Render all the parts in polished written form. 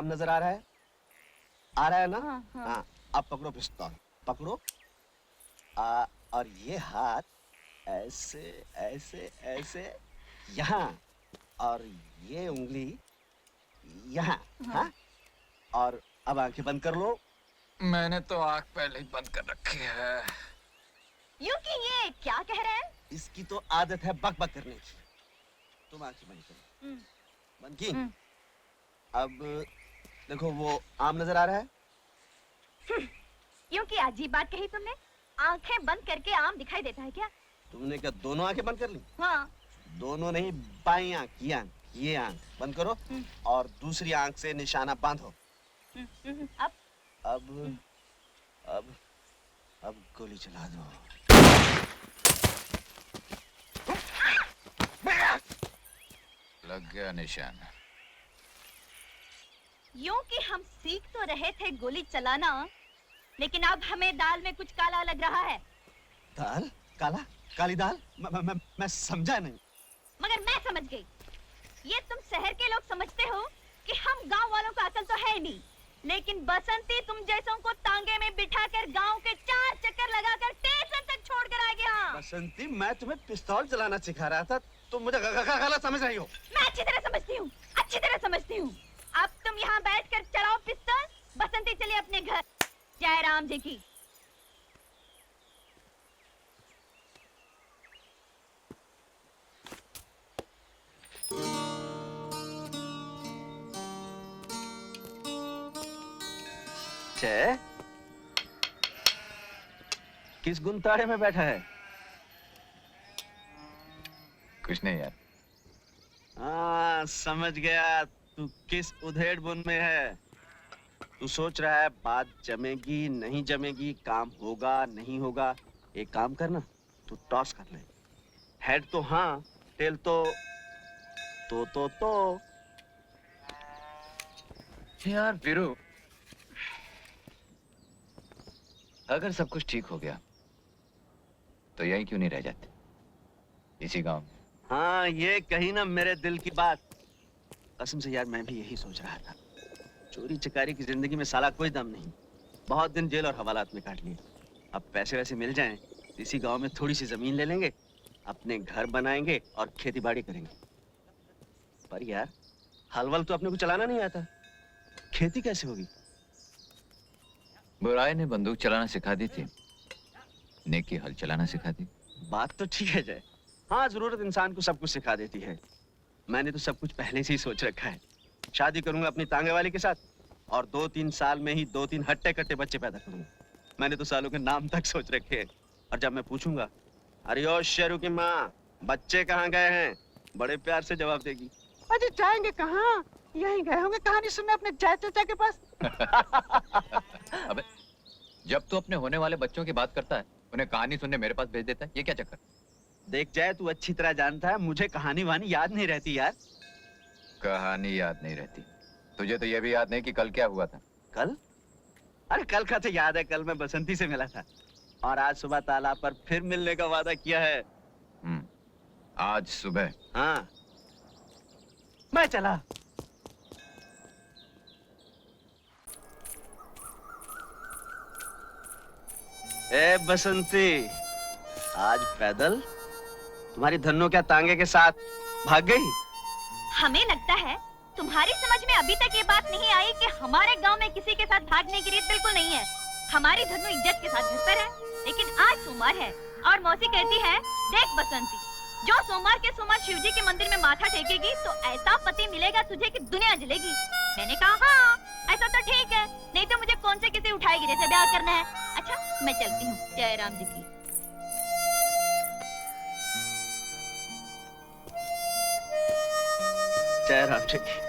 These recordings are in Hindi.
आम नजर आ रहा है? आ रहा है ना? हाँ, हाँ। हाँ। अब पकड़ो पिस्तौल, पकड़ो। और ये हाथ ऐसे ऐसे ऐसे यहाँ, और ये उंगली यहाँ। हाँ। और अब आंखें बंद कर लो। मैंने तो आंख पहले ही बंद कर रखी है। यूं कि ये क्या कह रहे हैं? इसकी तो आदत है बक बक करने की। तुम आंखें बंद करो। बंद की? अब देखो, वो आम नजर आ रहा है? यूं कि अजीब बात कही तुमने। आंखें बंद करके आम दिखाई देता है क्या? तुमने क्या दोनों आंखें बंद कर ली? हाँ। दोनों नहीं, बाई आंख, ये आंख, ये आंख बंद करो और दूसरी आंख से निशाना बांधो। अब अब गोली चला दो। लग गया निशान। यूं कि हम सीख तो रहे थे गोली चलाना, लेकिन अब हमें दाल में कुछ काला लग रहा है। दाल? काला? काली दाल? मैं समझा नहीं। मगर मैं समझ गई। ये तुम शहर के लोग समझते हो कि हम गांव वालों का अकल तो है नहीं, लेकिन बसंती तुम जैसों को तांगे में बिठाकर गांव के 4 चक्कर लगाकर स्टेशन तक छोड़ कर आ गया। बसंती, मैं तुम्हें पिस्तौल चलाना सिखा रहा था, तुम मुझे गलत समझ रही हो। मैं अच्छी तरह समझती हूँ, अच्छी तरह समझती हूँ। अब तुम यहाँ बैठकर चलाओ पिस्तौल, बसंती चलिए अपने घर। जय राम जी की। किस गुंताड़े में बैठा है? कुछ नहीं यार। समझ गया, तू किस उधेड़ बुन में है। तू सोच रहा है बात जमेगी नहीं जमेगी, काम होगा नहीं होगा। एक काम करना, तू टॉस कर ले। हेड तो हाँ, टेल तो यार वीरू, अगर सब कुछ ठीक हो गया तो यहीं क्यों नहीं रह जाते, इसी गांव में? हाँ, ये कही ना मेरे दिल की बात। कसम से यार, मैं भी यही सोच रहा था। चोरी चकारी की जिंदगी में साला कोई दम नहीं। बहुत दिन जेल और हवालात में काट लिए। अब पैसे वैसे मिल जाएं, इसी गांव में थोड़ी सी जमीन ले लेंगे, अपने घर बनाएंगे और खेती बाड़ी करेंगे। पर यार, हल वल तो अपने को चलाना नहीं आता, खेती कैसे होगी? बुराई ने बंदूक चलाना सिखा दी थी, नेकी हल चलाना सिखा दी। बात तो ठीक है जय। हाँ, जरूरत इंसान को सब कुछ सिखा देती है। मैंने तो सब कुछ पहले से ही सोच रखा है। शादी करूंगा अपनी तांगे वाली के साथ, और 2-3 साल में ही 2-3 हट्टे कट्टे बच्चे पैदा करूंगा। मैंने तो सालों के नाम तक सोच रखे हैं। और जब मैं पूछूंगा, अरे ओ शेरू की माँ, बच्चे कहाँ गए हैं, बड़े प्यार से जवाब देगी, अरे जाएंगे कहाँ, यहीं गए होंगे कहानी सुनने अपने जय चाचा के पास। अबे, जब तू अपने होने वाले बच्चों की बात करता है, उन्हें कहानी सुनने मेरे पास भेज देता है, ये क्या चक्कर? देख जाए, तू अच्छी तरह जानता है मुझे कहानी वानी याद नहीं रहती यार। कहानी याद नहीं रहती? तुझे तो ये भी याद नहीं कि कल क्या हुआ था। कल? अरे कल का तो याद है, कल मैं बसंती से मिला था और आज सुबह तालाब पर फिर मिलने का वादा किया है। आज सुबह? हाँ, मैं चला। ए बसंती, आज पैदल? तुम्हारी धन्नो क्या तांगे के साथ भाग गई? हमें लगता है तुम्हारी समझ में अभी तक ये बात नहीं आई कि हमारे गांव में किसी के साथ भागने की रीत बिल्कुल नहीं है। हमारी धन्नो इज्जत के साथ घर पर है, लेकिन आज सोमवार है और मौसी कहती है, देख बसंती, जो सोमवार के सोमवार शिव जी के मंदिर में माथा टेकेगी तो ऐसा पति मिलेगा तुझे कि दुनिया जलेगी। मैंने कहा हाँ, ऐसा तो ठीक है, नहीं तो मुझे कौन से किसी उठाएगी से ब्याह करना है। अच्छा, मैं चलती हूँ। जय राम जी की। जय राम जी की।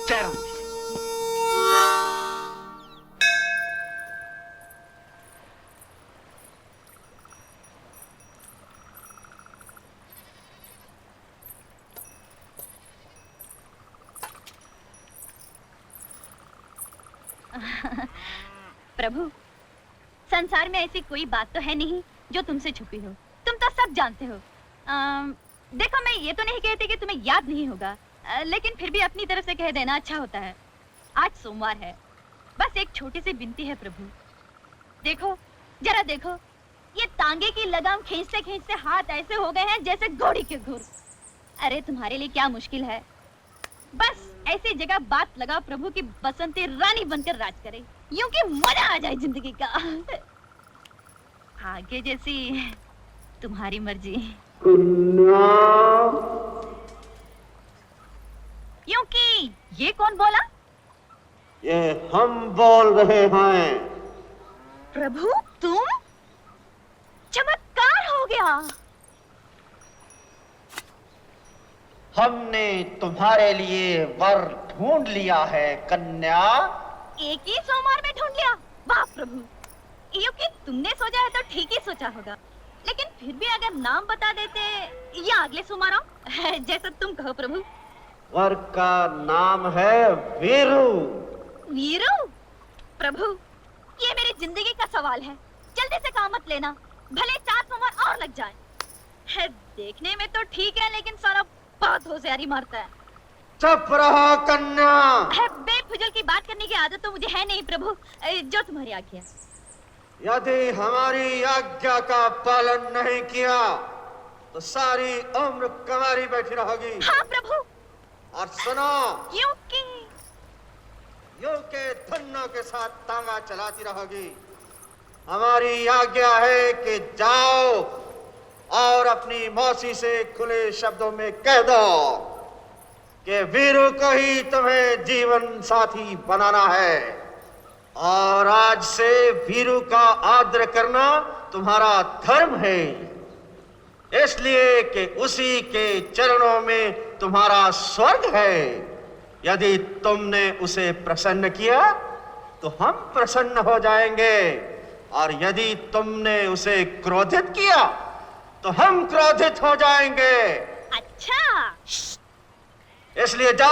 जय राम जी। प्रभु, संसार में ऐसी कोई बात तो है नहीं जो तुमसे छुपी हो। तुम तो सब जानते हो। देखो मैं ये तो नहीं कहती कि तुम्हें याद नहीं होगा, लेकिन फिर भी अपनी तरफ से कह देना अच्छा होता है। आज सोमवार है, बस एक छोटी सी विनती है प्रभु। देखो, जरा देखो, ये तांगे की लगाम खींचते खींचते हाथ ऐसे हो गए हैं जैसे घोड़ी के घुर। अरे तुम्हारे लिए क्या मुश्किल है, बस ऐसी जगह बात लगाओ प्रभु की बसंती रानी बनकर राज करे, यूं कि मजा आ जाए जिंदगी का। आगे जैसी तुम्हारी मर्जी। क्योंकि ये कौन बोला? ये हम बोल रहे हैं। प्रभु तुम? चमत्कार हो गया। हमने तुम्हारे लिए वर ढूंढ लिया है कन्या। एक ही सोमवार में ढूंढ लिया? वाह प्रभु, क्योंकि तुमने सोचा है तो ठीक ही सोचा होगा, लेकिन फिर भी अगर नाम बता देते या अगले सोमवार आओ, जैसा तुम कहो प्रभु। वर का नाम है वीरू। वीरू? प्रभु ये मेरी जिंदगी का सवाल है, जल्दी से काम मत लेना, भले 4 सोमवार और लग जाए। है देखने में तो ठीक है, लेकिन सारा बहुत होशियारी मारता है। चुप रहो कन्या। है बेफुजल की बात करने की आदत तो मुझे है नहीं प्रभु, जो तुम्हारी आज्ञा। यदि हमारी आज्ञा का पालन नहीं किया तो सारी उम्र कुंवारी बैठी रहोगी। हाँ प्रभु। और सुनो, क्योंकि यूं के धन्नों के साथ तांगा चलाती रहोगी। हमारी आज्ञा है कि जाओ और अपनी मौसी से खुले शब्दों में कह दो कि वीरू को ही तुम्हें जीवन साथी बनाना है, और आज से वीरू का आदर करना तुम्हारा धर्म है, इसलिए कि उसी के चरणों में तुम्हारा स्वर्ग है। यदि तुमने उसे प्रसन्न किया तो हम प्रसन्न हो जाएंगे, और यदि तुमने उसे क्रोधित किया तो हम क्रोधित हो जाएंगे। अच्छा। इसलिए जा।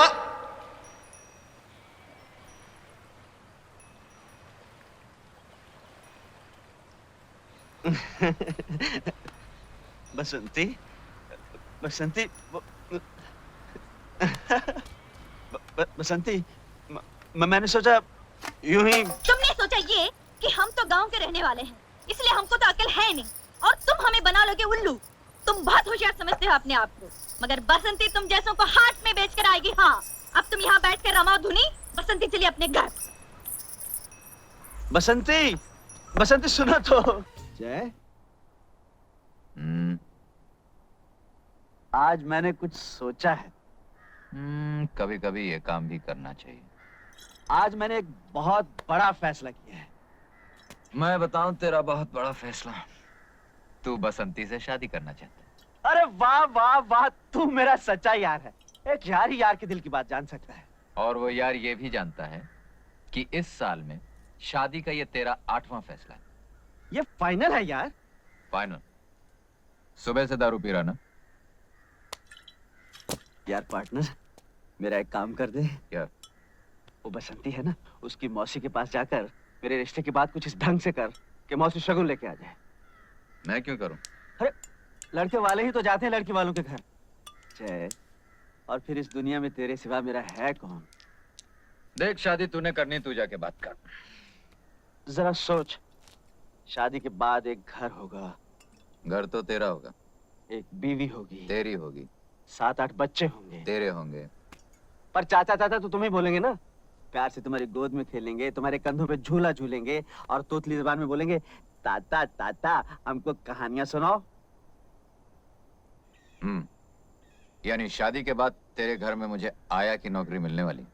बसंती, बसंती, बसंती, मैंने सोचा यूं ही। तुमने सोचा ये कि हम तो गांव के रहने वाले हैं, इसलिए हमको तो अकल है नहीं, और तुम हमें बना लोगे उल्लू। तुम बहुत होशियार समझते हो अपने आप को, मगर बसंती तुम जैसों को हाथ में बेचकर आएगी। हाँ, अब तुम यहाँ बैठकर रमाओ धुनी, बसंती चली अपने घर। बसंती, बसंती सुनो तो। जय, आज मैंने कुछ सोचा है। कभी कभी ये काम भी करना चाहिए। आज मैंने एक बहुत बड़ा फैसला किया है। मैं बताऊं तेरा बहुत बड़ा फैसला? तू बसंती से शादी करना चाहता है। अरे वाह वाह वाह, तू मेरा सच्चा यार है। एक यार ही यार के दिल की बात जान सकता है। और वो यार ये भी जानता है कि इस साल में शादी का ये तेरा 8वां फैसला है। ये फाइनल है यार? फाइनल। सुबह से दारू पी रहा ना? यार पार्टनर, मेरा एक काम कर दे। क्या? वो बसंती है ना, उसकी मौसी के पास जाकर मेरे रिश्ते की बात कुछ इस ढंग से कर कि मौसी शगुन लेके आ जाए। मैं क्यों करूं? अरे लड़के वाले ही तो जाते हैं लड़की वालों के घर। जय, और फिर इस दुनिया में तेरे सिवा मेरा है कौन? देख, शादी तूने करनी, तू जाके बात कर। जरा सोच, शादी के बाद एक घर होगा। घर तो तेरा होगा। एक बीवी होगी। तेरी होगी। 7-8 बच्चे होंगे। तेरे होंगे। पर चाचा चाचा तो तुम्हें बोलेंगे ना। प्यार से तुम्हारी गोद में खेलेंगे, तुम्हारे कंधों पे झूला झूलेंगे, और तोतली जुबान में बोलेंगे, ताता ताता हमको कहानियां सुनाओ। यानी शादी के बाद तेरे घर में मुझे आया की नौकरी मिलने वाली?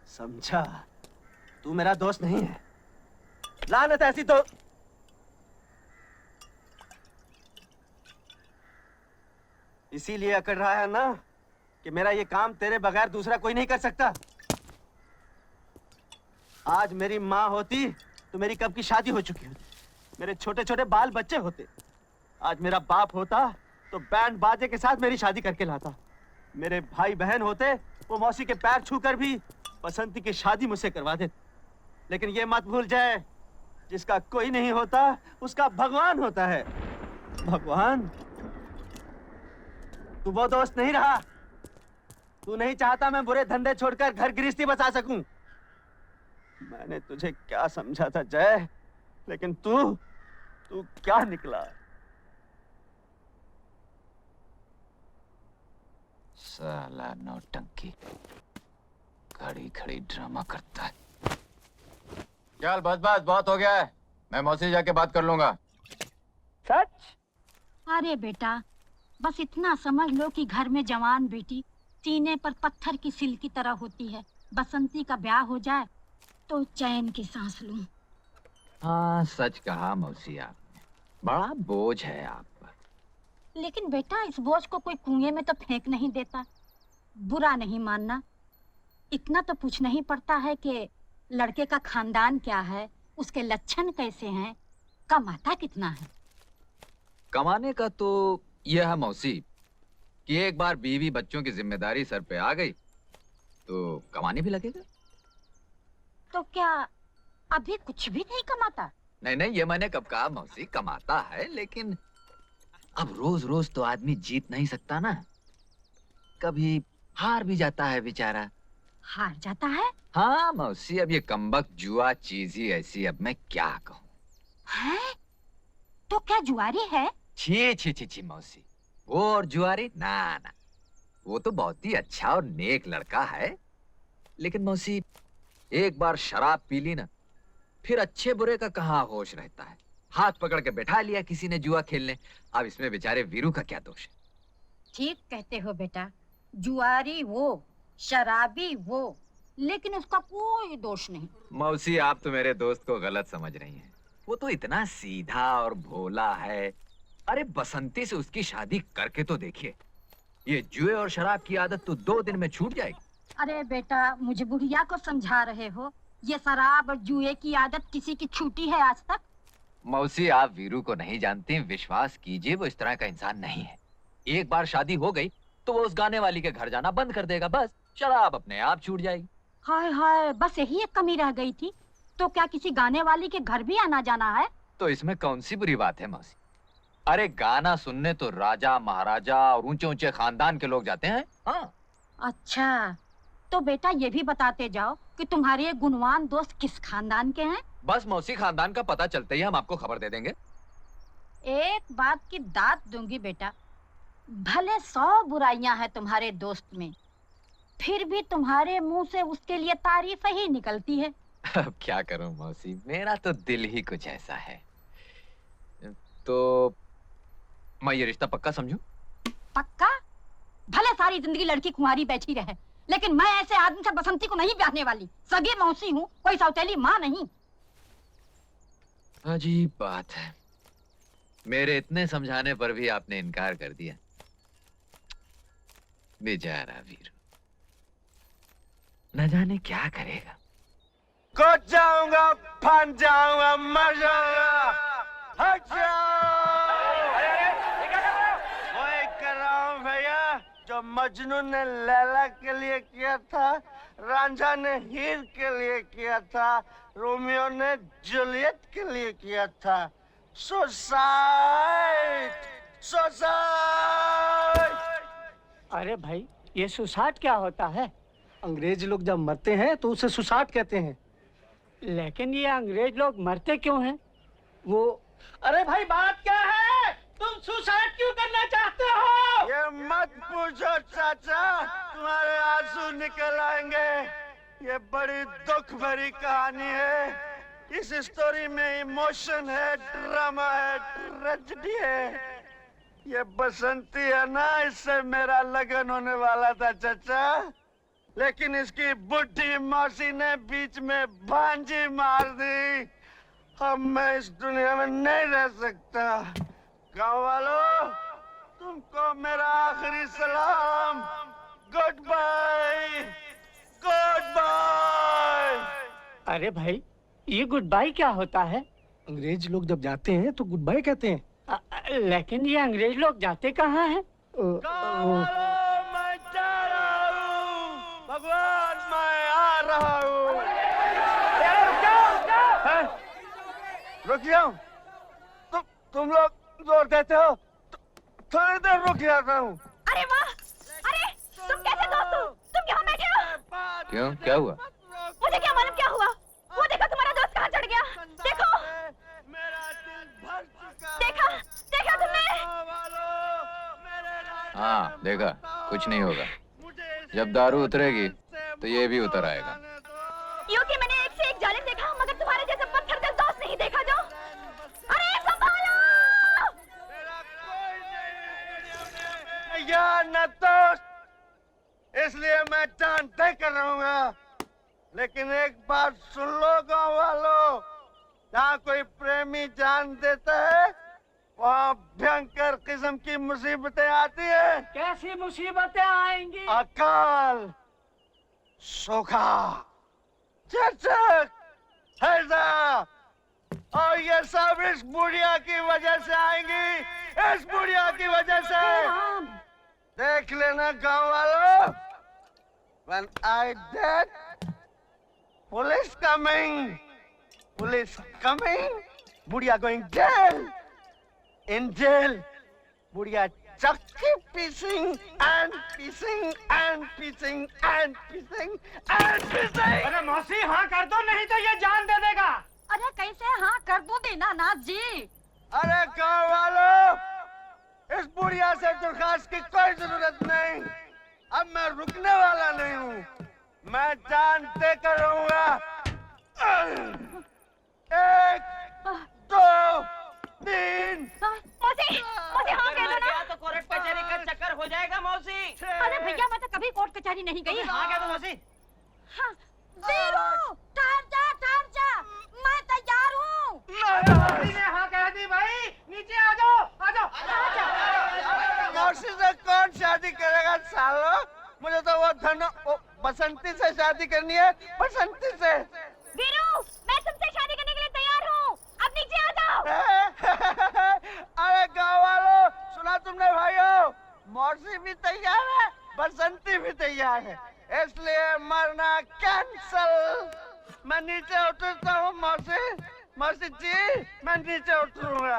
समझा? तू मेरा दोस्त नहीं है। लानत ऐसी तो इसीलिए अकड़ रहा है ना कि मेरा ये काम तेरे बगैर दूसरा कोई नहीं कर सकता। आज मेरी माँ होती तो मेरी कब की शादी हो चुकी होती, मेरे छोटे छोटे बाल बच्चे होते। आज मेरा बाप होता तो बैंड बाजे के साथ मेरी शादी करके लाता। मेरे भाई बहन होते, वो मौसी के पैर छूकर भी बसंती की शादी मुझसे करवा देते। लेकिन ये मत भूल जाए, जिसका कोई नहीं होता उसका भगवान होता है। भगवान? तू वो दोस्त नहीं रहा। तू नहीं चाहता मैं बुरे धंधे छोड़कर घर गृहस्थी बसा सकूं। मैंने तुझे क्या समझा था जय, लेकिन तू क्या निकला। साला नौटंकी, खड़ी खड़ी ड्रामा करता है। चल बस बस, बहुत हो गया है। मैं मौसी जाके बात कर लूंगा। सच? अरे बेटा, बस इतना समझ लो कि घर में जवान बेटी सीने पर पत्थर की सिल की तरह होती है। बसंती का ब्याह हो जाए तो चैन की सांस लूं। हाँ, सच कहा मौसी आपने। बड़ा बोझ है आप पर। लेकिन बेटा, इस बोझ को कोई कुएं में तो फेंक नहीं देता। बुरा नहीं मानना, इतना तो पूछना ही पड़ता है कि लड़के का खानदान क्या है, उसके लक्षण कैसे हैं, कमाता कितना है। कमाने का तो यह है मौसी कि एक बार बीवी बच्चों की जिम्मेदारी सर पे आ गई तो कमाने भी लगेगा। तो क्या अभी कुछ भी नहीं कमाता? नहीं नहीं, ये मैंने कब कहा मौसी, कमाता है, लेकिन अब रोज रोज तो आदमी जीत नहीं सकता ना। कभी हार भी जाता है बेचारा। हार जाता है? हाँ मौसी, अब ये कमबख्त जुआ चीज ही ऐसी, अब मैं क्या कहूँ। हैं? तो क्या जुआरी है? छी छी छी छी मौसी, वो और जुआरी ना ना, वो तो बहुत ही अच्छा और नेक लड़का है। लेकिन मौसी, एक बार शराब पी ली ना, फिर अच्छे बुरे का कहाँ होश रहता है। हाथ पकड़ के बैठा लिया किसी ने जुआ खेलने। अब इसमें बेचारे वीरू का क्या दोष है। ठीक कहते हो बेटा, जुआरी वो, शराबी वो, लेकिन उसका कोई दोष नहीं। मौसी, आप तो मेरे दोस्त को गलत समझ रही हैं। वो तो इतना सीधा और भोला है। अरे बसंती से उसकी शादी करके तो देखिए, ये जुए और शराब की आदत तो 2 दिन में छूट जाएगी। अरे बेटा, मुझे बुढ़िया को समझा रहे हो? ये शराब और जुए की आदत किसी की छूटी है आज तक? मौसी, आप वीरू को नहीं जानती, विश्वास कीजिए वो इस तरह का इंसान नहीं है। एक बार शादी हो गई तो वो उस गाने वाली के घर जाना बंद कर देगा, बस शराब अपने आप छूट जाएगी। हाय हाय, बस यही एक कमी रह गई थी। तो क्या किसी गाने वाली के घर भी आना जाना है? तो इसमें कौन सी बुरी बात है मौसी? अरे गाना सुनने तो राजा महाराजा और ऊंचे ऊंचे खानदान के लोग जाते हैं। हाँ। अच्छा, तो बेटा ये भी बताते जाओ कि तुम्हारे ये गुणवान दोस्त किस खानदान के हैं? बस मौसी, खानदान का पता चलते ही हम आपको खबर दे देंगे। एक बात की दात दूंगी बेटा, भले 100 बुराइयां हैं तुम्हारे दोस्त में, फिर भी तुम्हारे मुंह से उसके लिए तारीफ ही निकलती है। अब क्या करूं मौसी, मेरा तो दिल ही कुछ ऐसा है। तो मैं ये रिश्ता पक्का समझूं? पक्का? भले सारी जिंदगी लड़की कुंवारी बैठी रहे, लेकिन मैं ऐसे आदमी से बसंती को नहीं ब्याहने वाली। सगी मौसी हूँ, कोई सौतेली माँ नहीं। अजीब बात है, मेरे इतने समझाने पर भी आपने इनकार कर दिया। बेचारा वीरू, न जाने क्या करेगा। कूद जाऊंगा, फन जाऊंगा, मर जाऊंगा। हट जाओ! वही कर रहा हूं भैया जो मजनू ने लैला के लिए किया था, रांझा ने हीर के लिए किया था, रोमियो ने जूलियट के लिए किया था। सुसाइड! सुसाइड! अरे भाई, ये सुसाइड क्या होता है? अंग्रेज लोग जब मरते हैं तो उसे सुसाइड कहते हैं। लेकिन ये अंग्रेज लोग मरते क्यों हैं? वो अरे भाई, बात क्या है? तुम सुसाइड क्यों करना चाहते हो? ये मत पूछो चाचा, तुम्हारे आंसू निकल आएंगे। ये बड़ी दुख भरी कहानी है। इस स्टोरी में इमोशन है, ड्रामा है, ट्रेजेडी है। ये बसंती है ना, इससे मेरा लगन होने वाला था चाचा, लेकिन इसकी बुढ़ी मौसी ने बीच में भांजी मार दी। अब मैं इस दुनिया में नहीं रह सकता। गाँव वालों, तुमको मेरा आखिरी सलाम। Goodbye, goodbye. अरे भाई, ये गुड बाय क्या होता है? अंग्रेज लोग जब जाते हैं तो गुड बाय कहते हैं। लेकिन ये अंग्रेज लोग जाते कहाँ हैं? मैं जा रहा हूँ, भगवान मैं आ रहा हूँ। रुक जाओ, तुम लोग जोर देते हो, थोड़ी देर रुक जाता हूँ। अरे वाह, अरे तुम कैसे दोस्त हो? तुम यहाँ बैठे हो? क्यों, क्या हुआ? मुझे क्या मालूम क्या हुआ? वो देखो तुम्हारा दोस्त कहाँ चढ़ गया। देखो, देखा, देखा तुमने? हाँ देखा, कुछ नहीं होगा। जब दारू उतरेगी तो ये भी उतर आएगा। यूं कि मैंने एक से एक जालिम देखा, मगर तुम्हारे जैसे पत्थर दिल दोस्त नहीं देखा जो। अरे संभालो! या न दोस्त, इसलिए मैं जान दे कर रहूंगा। लेकिन एक बात सुन लो गाँव वालों, जहाँ कोई प्रेमी जान देता है वहाँ भयंकर किस्म की मुसीबतें आती है। कैसी मुसीबतें आएंगी? अकाल, सूखा, चचक, हैजा, और ये सब इस बुढ़िया की वजह से आएंगी, इस बुढ़िया की वजह से। देख लेना गांव वालों, when I dead, police coming, बुढ़िया going jail, in jail, बुढ़िया चक्की pissing and pissing and pissing and pissing and pissing। अरे मौसी हाँ कर दो, नहीं तो ये जान दे देगा। अरे कैसे हाँ कर दूं दीनानाथ जी? अरे गाँव वालों, इस बुढ़िया से दरखास्त की कोई जरूरत नहीं। अब मैं रुकने वाला नहीं हूँ, मैं जान दे कर रहूंगा। 1, 2, 3। मौसी, मौसी हाँ कह दो ना। तो कोर्ट कचहरी का चक्कर हो जाएगा मौसी। अरे भैया मैं तो कभी कोर्ट कचहरी नहीं गई। हाँ कह दो मौसी। हाँ, वीरू, ठहर जा, मैं तैयार हूँ। मौसी ने हाँ कह दी भाई, नीचे आ जाओ, आ जाओ। मौसी से कौन शादी करेगा सालो? मुझे तो वो बसंती से शादी करनी है, बसंती से। वीरू, मैं तुमसे शादी करने के लिए तैयार हूँ। अब नीचे आ जाओ। अरे गाँव वालों, सुना तुमने भाइयों? मौसी भी तैयार है, बसंती भी तैयार है, इसलिए मरना कैंसल। मैं नीचे उतरता हूँ मौसी, मौसी जी मैं नीचे उतरूंगा।